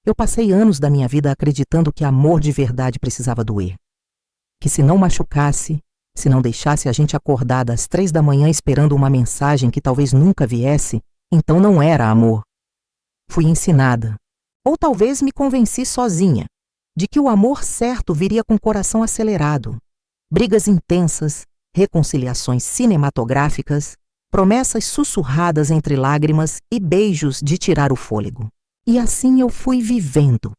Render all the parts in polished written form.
Eu passei anos da minha vida acreditando que amor de verdade precisava doer. Que se não machucasse, se não deixasse a gente acordada às 3 da manhã esperando uma mensagem que talvez nunca viesse, então não era amor. Fui ensinada, ou talvez me convenci sozinha, de que o amor certo viria com o coração acelerado, brigas intensas, reconciliações cinematográficas, promessas sussurradas entre lágrimas e beijos de tirar o fôlego. E assim eu fui vivendo,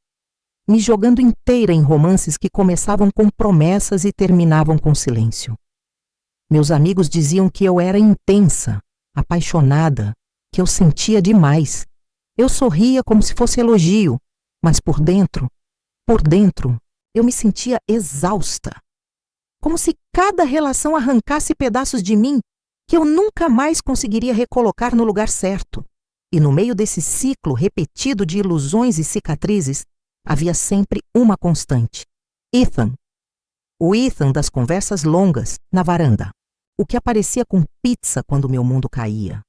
me jogando inteira em romances que começavam com promessas e terminavam com silêncio. Meus amigos diziam que eu era intensa, apaixonada, que eu sentia demais. Eu sorria como se fosse elogio, mas por dentro, eu me sentia exausta. Como se cada relação arrancasse pedaços de mim que eu nunca mais conseguiria recolocar no lugar certo. E no meio desse ciclo repetido de ilusões e cicatrizes, havia sempre uma constante: Ethan. O Ethan das conversas longas, na varanda. O que aparecia com pizza quando meu mundo caía.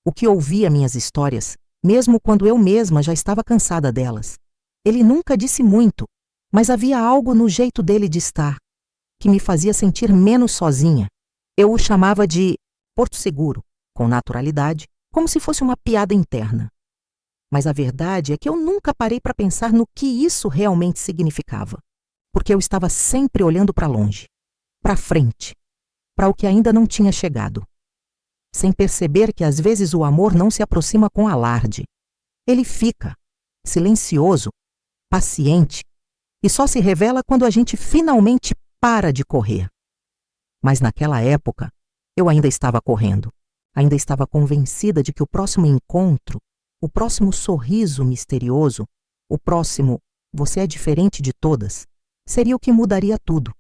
O que ouvia minhas histórias, mesmo quando eu mesma já estava cansada delas. Ele nunca disse muito, mas havia algo no jeito dele de estar, que me fazia sentir menos sozinha. Eu o chamava de Porto Seguro, com naturalidade, como se fosse uma piada interna. Mas a verdade é que eu nunca parei para pensar no que isso realmente significava, porque eu estava sempre olhando para longe, para frente, para o que ainda não tinha chegado. Sem perceber que às vezes o amor não se aproxima com alarde. Ele fica, silencioso, paciente, e só se revela quando a gente finalmente para de correr. Mas naquela época, eu ainda estava correndo. Ainda estava convencida de que o próximo encontro, o próximo sorriso misterioso, o próximo "você é diferente de todas", seria o que mudaria tudo.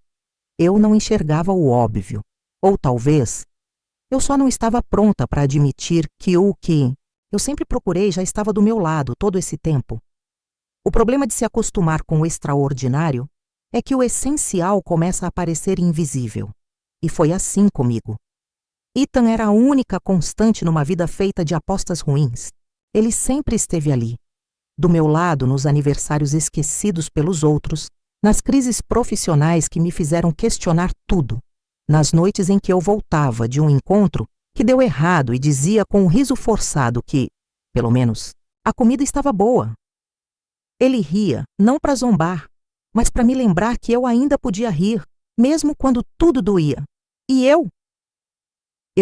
Eu não enxergava o óbvio. Ou talvez, eu só não estava pronta para admitir que o que eu sempre procurei já estava do meu lado todo esse tempo. O problema de se acostumar com o extraordinário é que o essencial começa a parecer invisível. E foi assim comigo. Ethan era a única constante numa vida feita de apostas ruins. Ele sempre esteve ali, do meu lado nos aniversários esquecidos pelos outros, nas crises profissionais que me fizeram questionar tudo, nas noites em que eu voltava de um encontro que deu errado e dizia com um riso forçado que, pelo menos, a comida estava boa. Ele ria, não para zombar, mas para me lembrar que eu ainda podia rir, mesmo quando tudo doía. E eu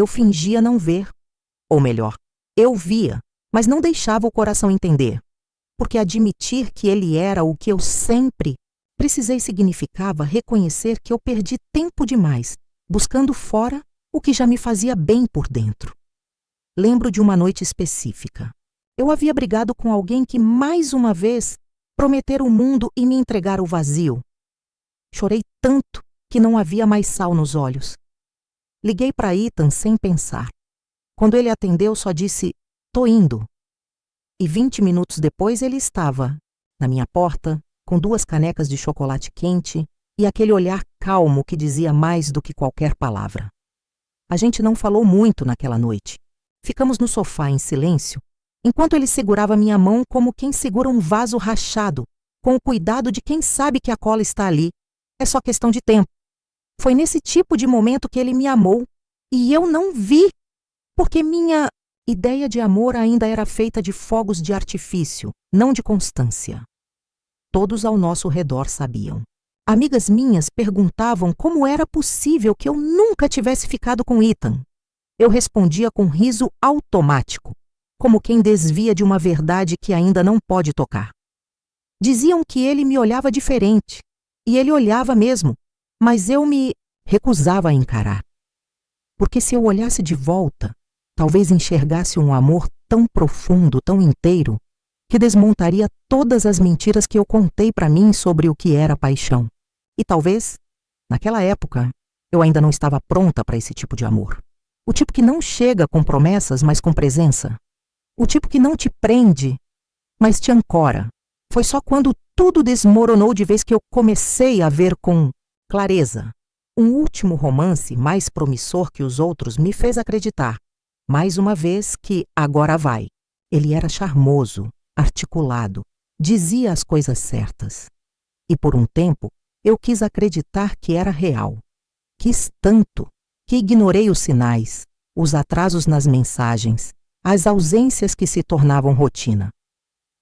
fingia não ver. Ou melhor, eu via, mas não deixava o coração entender. Porque admitir que ele era o que eu sempre precisei significava reconhecer que eu perdi tempo demais, buscando fora o que já me fazia bem por dentro. Lembro de uma noite específica. Eu havia brigado com alguém que, mais uma vez, prometera o mundo e me entregar o vazio. Chorei tanto que não havia mais sal nos olhos. Liguei para Ethan sem pensar. Quando ele atendeu, só disse: "Tô indo." E 20 minutos depois ele estava na minha porta, com 2 canecas de chocolate quente e aquele olhar calmo que dizia mais do que qualquer palavra. A gente não falou muito naquela noite. Ficamos no sofá em silêncio, enquanto ele segurava minha mão como quem segura um vaso rachado, com o cuidado de quem sabe que a cola está ali. É só questão de tempo. Foi nesse tipo de momento que ele me amou, e eu não vi, porque minha ideia de amor ainda era feita de fogos de artifício, não de constância. Todos ao nosso redor sabiam. Amigas minhas perguntavam como era possível que eu nunca tivesse ficado com Ethan. Eu respondia com riso automático, como quem desvia de uma verdade que ainda não pode tocar. Diziam que ele me olhava diferente, e ele olhava mesmo, mas eu me recusava a encarar. Porque se eu olhasse de volta, talvez enxergasse um amor tão profundo, tão inteiro, que desmontaria todas as mentiras que eu contei para mim sobre o que era paixão. E talvez, naquela época, eu ainda não estava pronta para esse tipo de amor. O tipo que não chega com promessas, mas com presença. O tipo que não te prende, mas te ancora. Foi só quando tudo desmoronou de vez que eu comecei a ver com clareza. Um último romance mais promissor que os outros me fez acreditar, mais uma vez, que agora vai. Ele era charmoso, articulado, dizia as coisas certas. E por um tempo, eu quis acreditar que era real. Quis tanto que ignorei os sinais, os atrasos nas mensagens, as ausências que se tornavam rotina.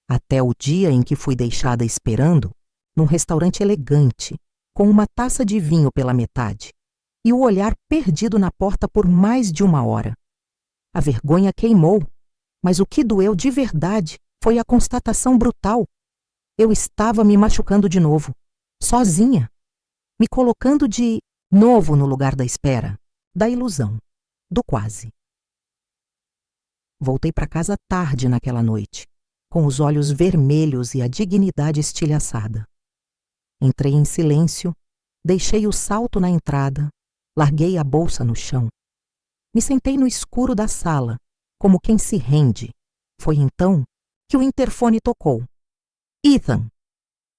Até o dia em que fui deixada esperando, num restaurante elegante, com uma taça de vinho pela metade, e o olhar perdido na porta por mais de 1 hora. A vergonha queimou, mas o que doeu de verdade foi a constatação brutal. Eu estava me machucando de novo, sozinha, me colocando de novo no lugar da espera, da ilusão, do quase. Voltei para casa tarde naquela noite, com os olhos vermelhos e a dignidade estilhaçada. Entrei em silêncio, deixei o salto na entrada, larguei a bolsa no chão. Me sentei no escuro da sala, como quem se rende. Foi então que o interfone tocou. Ethan.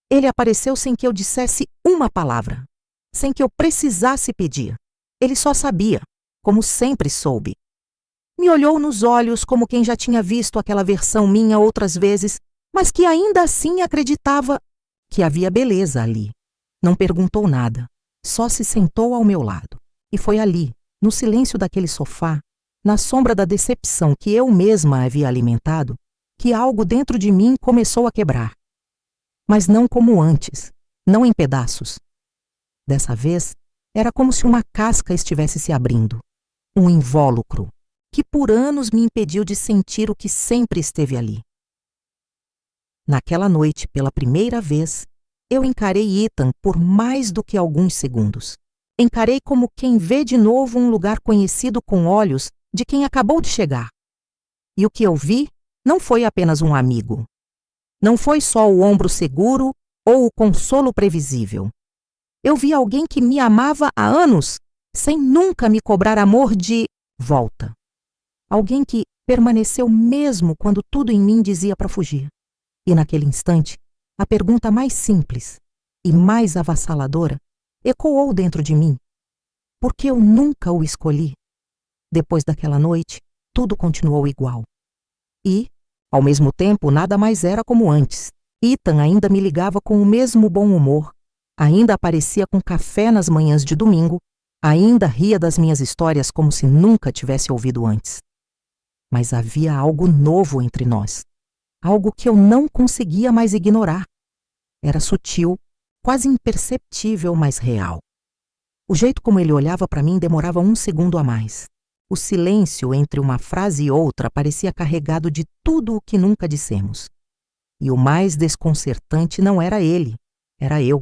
Ele apareceu sem que eu dissesse uma palavra, sem que eu precisasse pedir. Ele só sabia, como sempre soube. Me olhou nos olhos como quem já tinha visto aquela versão minha outras vezes, mas que ainda assim acreditava que havia beleza ali. Não perguntou nada, só se sentou ao meu lado. E foi ali, no silêncio daquele sofá, na sombra da decepção que eu mesma havia alimentado, que algo dentro de mim começou a quebrar. Mas não como antes, não em pedaços. Dessa vez, era como se uma casca estivesse se abrindo, um invólucro, que por anos me impediu de sentir o que sempre esteve ali. Naquela noite, pela primeira vez, eu encarei Ethan por mais do que alguns segundos. Encarei como quem vê de novo um lugar conhecido com olhos de quem acabou de chegar. E o que eu vi não foi apenas um amigo. Não foi só o ombro seguro ou o consolo previsível. Eu vi alguém que me amava há anos, sem nunca me cobrar amor de volta. Alguém que permaneceu mesmo quando tudo em mim dizia para fugir. E naquele instante, a pergunta mais simples e mais avassaladora ecoou dentro de mim. Por que eu nunca o escolhi? Depois daquela noite, tudo continuou igual. E, ao mesmo tempo, nada mais era como antes. Ethan ainda me ligava com o mesmo bom humor, ainda aparecia com café nas manhãs de domingo, ainda ria das minhas histórias como se nunca tivesse ouvido antes. Mas havia algo novo entre nós, algo que eu não conseguia mais ignorar. Era sutil, quase imperceptível, mas real. O jeito como ele olhava para mim demorava 1 segundo a mais. O silêncio entre uma frase e outra parecia carregado de tudo o que nunca dissemos. E o mais desconcertante não era ele, era eu.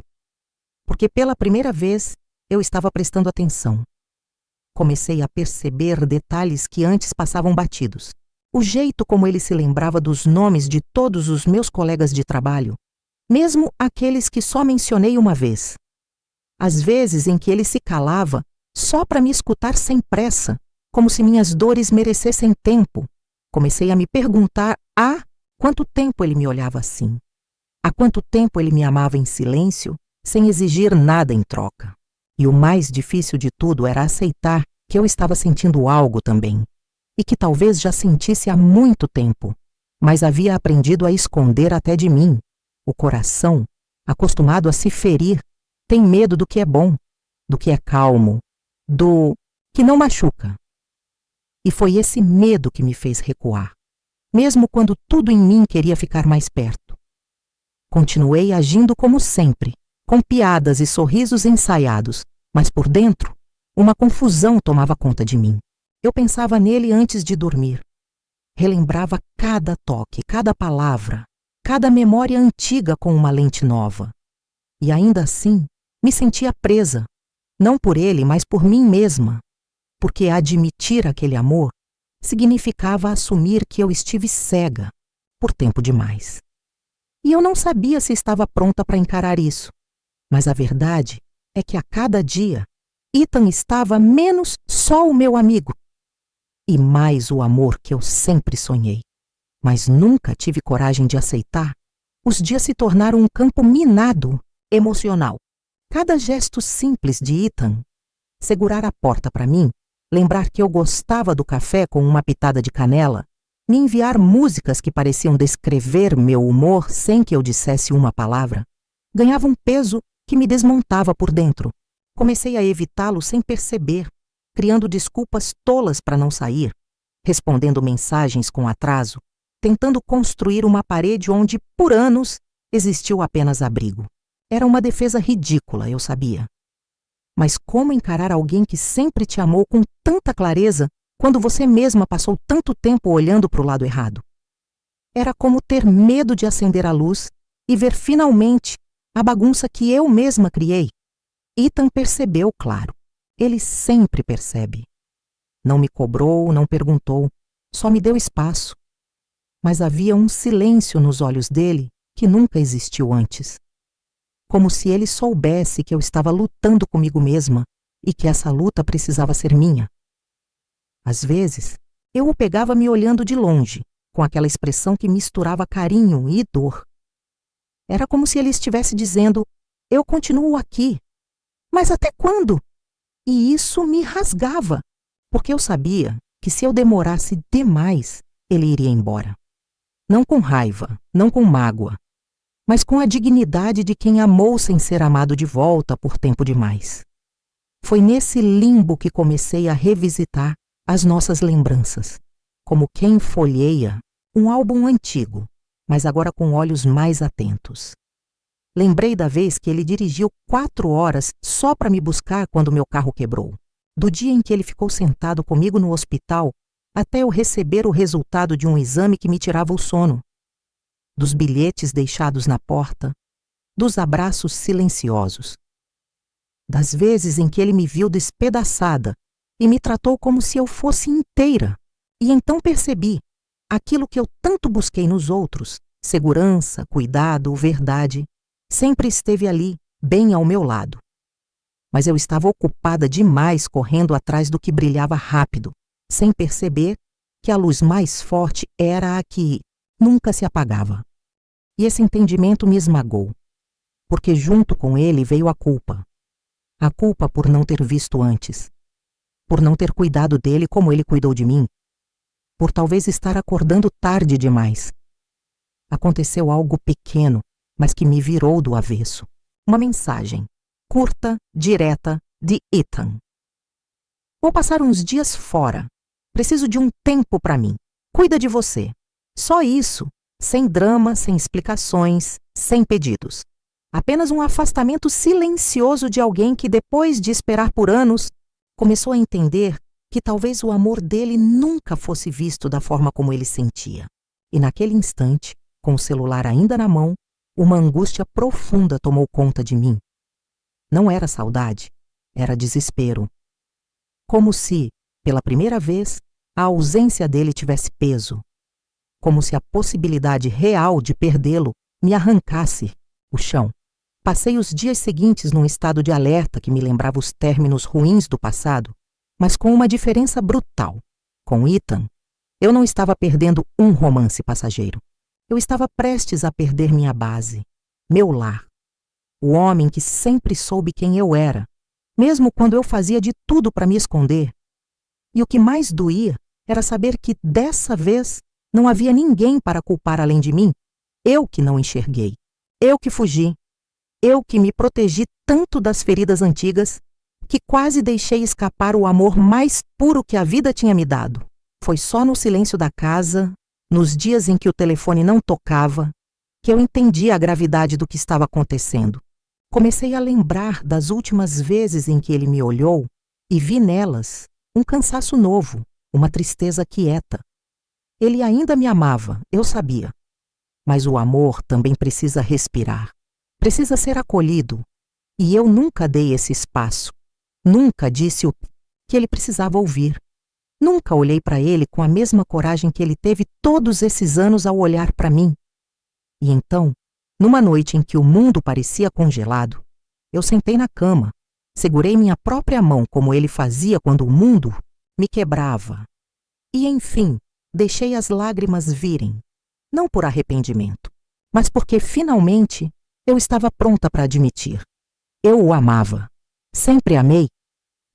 Porque pela primeira vez eu estava prestando atenção. Comecei a perceber detalhes que antes passavam batidos. O jeito como ele se lembrava dos nomes de todos os meus colegas de trabalho, mesmo aqueles que só mencionei uma vez. As vezes em que ele se calava só para me escutar sem pressa, como se minhas dores merecessem tempo. Comecei a me perguntar há quanto tempo ele me olhava assim. Há quanto tempo ele me amava em silêncio, sem exigir nada em troca. E o mais difícil de tudo era aceitar que eu estava sentindo algo também, e que talvez já sentisse há muito tempo, mas havia aprendido a esconder até de mim. O coração, acostumado a se ferir, tem medo do que é bom, do que é calmo, do que não machuca. E foi esse medo que me fez recuar, mesmo quando tudo em mim queria ficar mais perto. Continuei agindo como sempre, com piadas e sorrisos ensaiados, mas por dentro, uma confusão tomava conta de mim. Eu pensava nele antes de dormir. Relembrava cada toque, cada palavra, cada memória antiga com uma lente nova. E ainda assim, me sentia presa, não por ele, mas por mim mesma, porque admitir aquele amor significava assumir que eu estive cega por tempo demais. E eu não sabia se estava pronta para encarar isso, mas a verdade é que a cada dia, Ethan estava menos só o meu amigo e mais o amor que eu sempre sonhei, mas nunca tive coragem de aceitar. Os dias se tornaram um campo minado, emocional. Cada gesto simples de Ethan, segurar a porta para mim, lembrar que eu gostava do café com uma pitada de canela, me enviar músicas que pareciam descrever meu humor sem que eu dissesse uma palavra, ganhava um peso que me desmontava por dentro. Comecei a evitá-lo sem perceber, criando desculpas tolas para não sair, respondendo mensagens com atraso, tentando construir uma parede onde, por anos, existiu apenas abrigo. Era uma defesa ridícula, eu sabia. Mas como encarar alguém que sempre te amou com tanta clareza quando você mesma passou tanto tempo olhando para o lado errado? Era como ter medo de acender a luz e ver finalmente a bagunça que eu mesma criei. Ethan percebeu, claro. Ele sempre percebe. Não me cobrou, não perguntou, só me deu espaço. Mas havia um silêncio nos olhos dele que nunca existiu antes. Como se ele soubesse que eu estava lutando comigo mesma e que essa luta precisava ser minha. Às vezes, eu o pegava me olhando de longe, com aquela expressão que misturava carinho e dor. Era como se ele estivesse dizendo: eu continuo aqui. Mas até quando? E isso me rasgava, porque eu sabia que se eu demorasse demais, ele iria embora. Não com raiva, não com mágoa, mas com a dignidade de quem amou sem ser amado de volta por tempo demais. Foi nesse limbo que comecei a revisitar as nossas lembranças, como quem folheia um álbum antigo, mas agora com olhos mais atentos. Lembrei da vez que ele dirigiu 4 horas só para me buscar quando meu carro quebrou. Do dia em que ele ficou sentado comigo no hospital até eu receber o resultado de um exame que me tirava o sono. Dos bilhetes deixados na porta, dos abraços silenciosos. Das vezes em que ele me viu despedaçada e me tratou como se eu fosse inteira. E então percebi aquilo que eu tanto busquei nos outros, segurança, cuidado, verdade, sempre esteve ali, bem ao meu lado. Mas eu estava ocupada demais correndo atrás do que brilhava rápido, sem perceber que a luz mais forte era a que nunca se apagava. E esse entendimento me esmagou, porque junto com ele veio a culpa. A culpa por não ter visto antes, por não ter cuidado dele como ele cuidou de mim, por talvez estar acordando tarde demais. Aconteceu algo pequeno, mas que me virou do avesso. Uma mensagem, curta, direta, de Ethan. Vou passar uns dias fora. Preciso de um tempo para mim. Cuida de você. Só isso, sem drama, sem explicações, sem pedidos. Apenas um afastamento silencioso de alguém que, depois de esperar por anos, começou a entender que talvez o amor dele nunca fosse visto da forma como ele sentia. E naquele instante, com o celular ainda na mão, uma angústia profunda tomou conta de mim. Não era saudade, era desespero. Como se, pela primeira vez, a ausência dele tivesse peso. Como se a possibilidade real de perdê-lo me arrancasse o chão. Passei os dias seguintes num estado de alerta que me lembrava os términos ruins do passado, mas com uma diferença brutal. Com Ethan, eu não estava perdendo um romance passageiro. Eu estava prestes a perder minha base, meu lar. O homem que sempre soube quem eu era, mesmo quando eu fazia de tudo para me esconder. E o que mais doía era saber que, dessa vez, não havia ninguém para culpar além de mim. Eu que não enxerguei. Eu que fugi. Eu que me protegi tanto das feridas antigas que quase deixei escapar o amor mais puro que a vida tinha me dado. Foi só no silêncio da casa, nos dias em que o telefone não tocava, que eu entendi a gravidade do que estava acontecendo. Comecei a lembrar das últimas vezes em que ele me olhou e vi nelas um cansaço novo, uma tristeza quieta. Ele ainda me amava, eu sabia. Mas o amor também precisa respirar, precisa ser acolhido. E eu nunca dei esse espaço. Nunca disse o que ele precisava ouvir. Nunca olhei para ele com a mesma coragem que ele teve todos esses anos ao olhar para mim. E então, numa noite em que o mundo parecia congelado, eu sentei na cama, segurei minha própria mão como ele fazia quando o mundo me quebrava. E, enfim, deixei as lágrimas virem, não por arrependimento, mas porque, finalmente, eu estava pronta para admitir. Eu o amava. Sempre amei.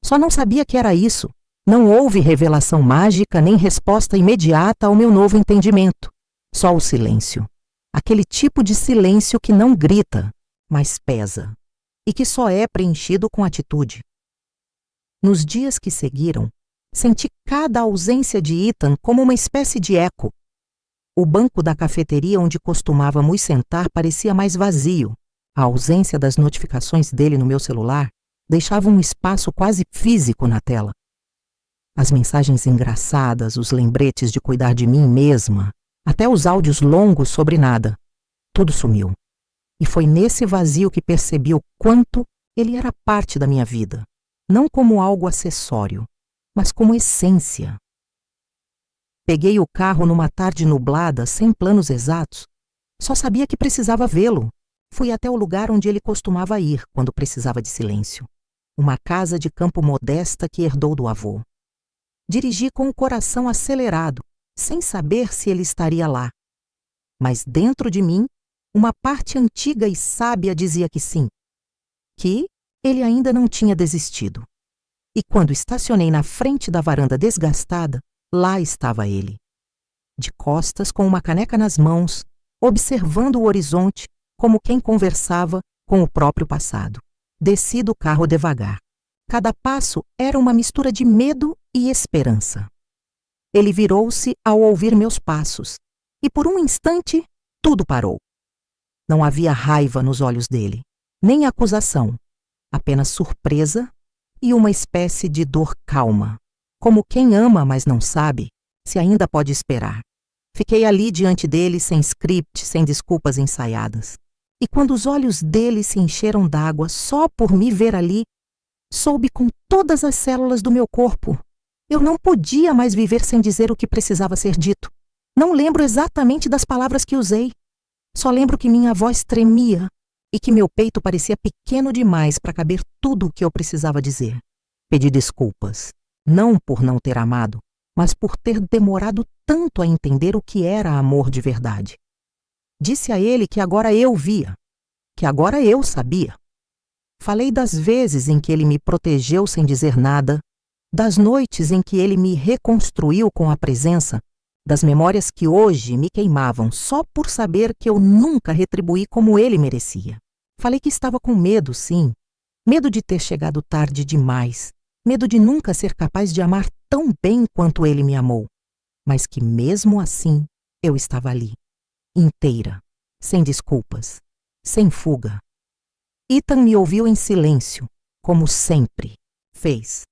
Só não sabia que era isso. Não houve revelação mágica nem resposta imediata ao meu novo entendimento. Só o silêncio. Aquele tipo de silêncio que não grita, mas pesa, e que só é preenchido com atitude. Nos dias que seguiram, senti cada ausência de Ethan como uma espécie de eco. O banco da cafeteria onde costumávamos sentar parecia mais vazio. A ausência das notificações dele no meu celular deixava um espaço quase físico na tela. As mensagens engraçadas, os lembretes de cuidar de mim mesma, até os áudios longos sobre nada. Tudo sumiu. E foi nesse vazio que percebi o quanto ele era parte da minha vida. Não como algo acessório, mas como essência. Peguei o carro numa tarde nublada, sem planos exatos. Só sabia que precisava vê-lo. Fui até o lugar onde ele costumava ir quando precisava de silêncio. Uma casa de campo modesta que herdou do avô. Dirigi com o coração acelerado, sem saber se ele estaria lá. Mas dentro de mim, uma parte antiga e sábia dizia que sim. Que ele ainda não tinha desistido. E quando estacionei na frente da varanda desgastada, lá estava ele. De costas, com uma caneca nas mãos, observando o horizonte como quem conversava com o próprio passado. Desci do carro devagar. Cada passo era uma mistura de medo e esperança. Ele virou-se ao ouvir meus passos, e por um instante tudo parou. Não havia raiva nos olhos dele, nem acusação, apenas surpresa e uma espécie de dor calma, como quem ama, mas não sabe se ainda pode esperar. Fiquei ali diante dele, sem script, sem desculpas ensaiadas. E quando os olhos dele se encheram d'água só por me ver ali, soube com todas as células do meu corpo. Eu não podia mais viver sem dizer o que precisava ser dito. Não lembro exatamente das palavras que usei. Só lembro que minha voz tremia e que meu peito parecia pequeno demais para caber tudo o que eu precisava dizer. Pedi desculpas, não por não ter amado, mas por ter demorado tanto a entender o que era amor de verdade. Disse a ele que agora eu via, que agora eu sabia. Falei das vezes em que ele me protegeu sem dizer nada, das noites em que ele me reconstruiu com a presença, das memórias que hoje me queimavam só por saber que eu nunca retribuí como ele merecia. Falei que estava com medo, sim. Medo de ter chegado tarde demais. Medo de nunca ser capaz de amar tão bem quanto ele me amou. Mas que mesmo assim, eu estava ali. Inteira. Sem desculpas. Sem fuga. Ethan me ouviu em silêncio, como sempre fez.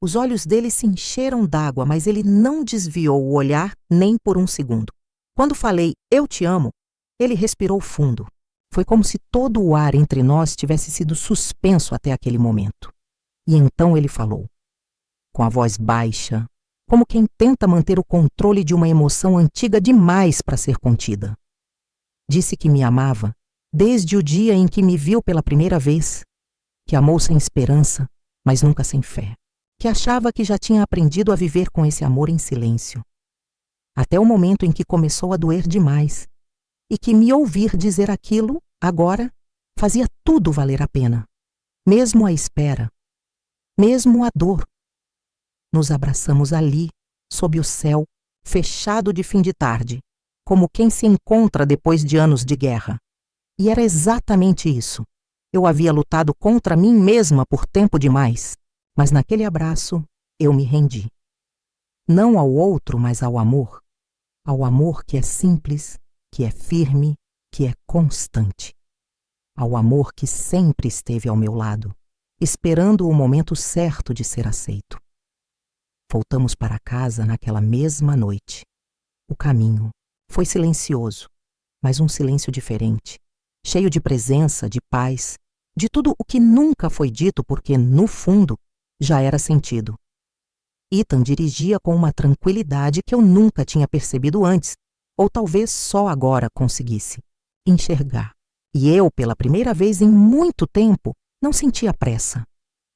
Os olhos dele se encheram d'água, mas ele não desviou o olhar nem por um segundo. Quando falei, eu te amo, ele respirou fundo. Foi como se todo o ar entre nós tivesse sido suspenso até aquele momento. E então ele falou, com a voz baixa, como quem tenta manter o controle de uma emoção antiga demais para ser contida. Disse que me amava desde o dia em que me viu pela primeira vez, que amou sem esperança, mas nunca sem fé. Que achava que já tinha aprendido a viver com esse amor em silêncio. Até o momento em que começou a doer demais, e que me ouvir dizer aquilo, agora, fazia tudo valer a pena, mesmo a espera, mesmo a dor. Nos abraçamos ali, sob o céu, fechado de fim de tarde, como quem se encontra depois de anos de guerra. E era exatamente isso. Eu havia lutado contra mim mesma por tempo demais. Mas naquele abraço, eu me rendi. Não ao outro, mas ao amor. Ao amor que é simples, que é firme, que é constante. Ao amor que sempre esteve ao meu lado, esperando o momento certo de ser aceito. Voltamos para casa naquela mesma noite. O caminho foi silencioso, mas um silêncio diferente, cheio de presença, de paz, de tudo o que nunca foi dito porque, no fundo, já era sentido. Ethan dirigia com uma tranquilidade que eu nunca tinha percebido antes, ou talvez só agora conseguisse enxergar. E eu, pela primeira vez em muito tempo, não sentia pressa,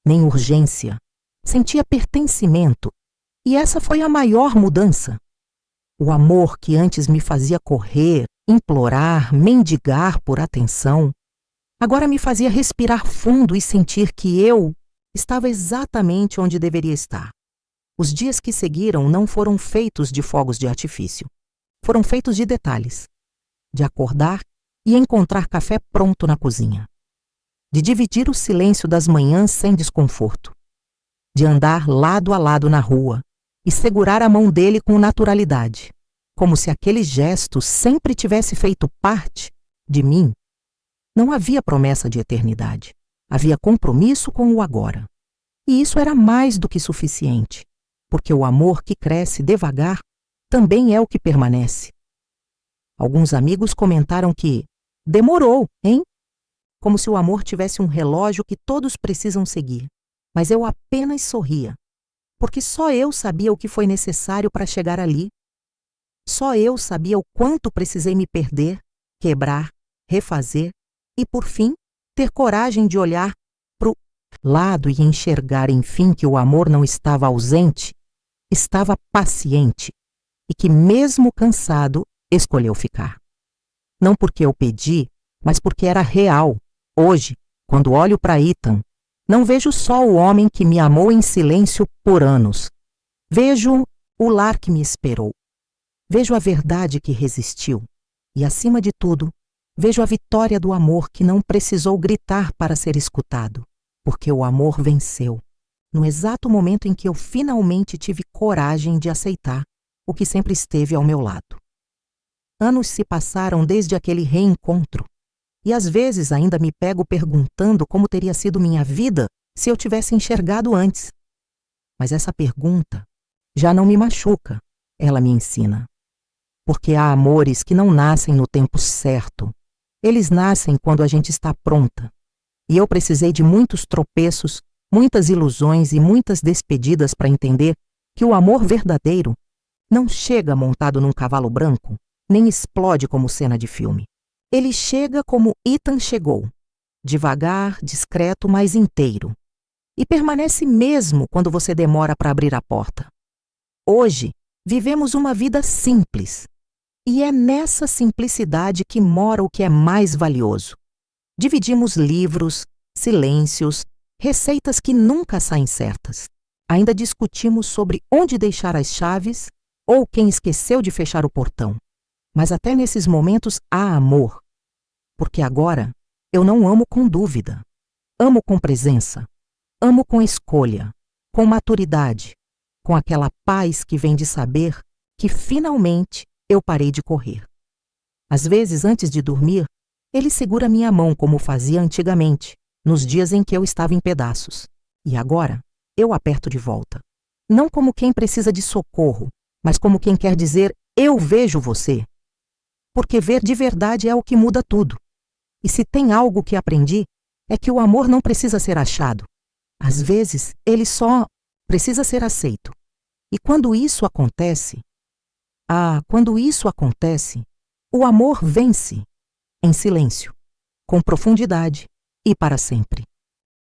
nem urgência. Sentia pertencimento. E essa foi a maior mudança. O amor que antes me fazia correr, implorar, mendigar por atenção, agora me fazia respirar fundo e sentir que eu estava exatamente onde deveria estar. Os dias que seguiram não foram feitos de fogos de artifício. Foram feitos de detalhes. De acordar e encontrar café pronto na cozinha. De dividir o silêncio das manhãs sem desconforto. De andar lado a lado na rua e segurar a mão dele com naturalidade, como se aquele gesto sempre tivesse feito parte de mim. Não havia promessa de eternidade. Havia compromisso com o agora. E isso era mais do que suficiente, porque o amor que cresce devagar também é o que permanece. Alguns amigos comentaram que demorou, hein? Como se o amor tivesse um relógio que todos precisam seguir. Mas eu apenas sorria, porque só eu sabia o que foi necessário para chegar ali. Só eu sabia o quanto precisei me perder, quebrar, refazer e, por fim, ter coragem de olhar para o lado e enxergar, enfim, que o amor não estava ausente, estava paciente e que, mesmo cansado, escolheu ficar. Não porque eu pedi, mas porque era real. Hoje, quando olho para Ethan, não vejo só o homem que me amou em silêncio por anos. Vejo o lar que me esperou. Vejo a verdade que resistiu. E, acima de tudo, vejo a vitória do amor que não precisou gritar para ser escutado, porque o amor venceu, no exato momento em que eu finalmente tive coragem de aceitar o que sempre esteve ao meu lado. Anos se passaram desde aquele reencontro, e às vezes ainda me pego perguntando como teria sido minha vida se eu tivesse enxergado antes. Mas essa pergunta já não me machuca, ela me ensina. Porque há amores que não nascem no tempo certo. Eles nascem quando a gente está pronta. E eu precisei de muitos tropeços, muitas ilusões e muitas despedidas para entender que o amor verdadeiro não chega montado num cavalo branco, nem explode como cena de filme. Ele chega como Ethan chegou, devagar, discreto, mas inteiro. E permanece mesmo quando você demora para abrir a porta. Hoje, vivemos uma vida simples. E é nessa simplicidade que mora o que é mais valioso. Dividimos livros, silêncios, receitas que nunca saem certas. Ainda discutimos sobre onde deixar as chaves ou quem esqueceu de fechar o portão. Mas até nesses momentos há amor. Porque agora eu não amo com dúvida. Amo com presença. Amo com escolha, com maturidade, com aquela paz que vem de saber que finalmente eu parei de correr. Às vezes, antes de dormir, ele segura minha mão como fazia antigamente, nos dias em que eu estava em pedaços. E agora, eu aperto de volta. Não como quem precisa de socorro, mas como quem quer dizer, eu vejo você. Porque ver de verdade é o que muda tudo. E se tem algo que aprendi, é que o amor não precisa ser achado. Às vezes, ele só precisa ser aceito. E quando isso acontece, o amor vence, em silêncio, com profundidade e para sempre.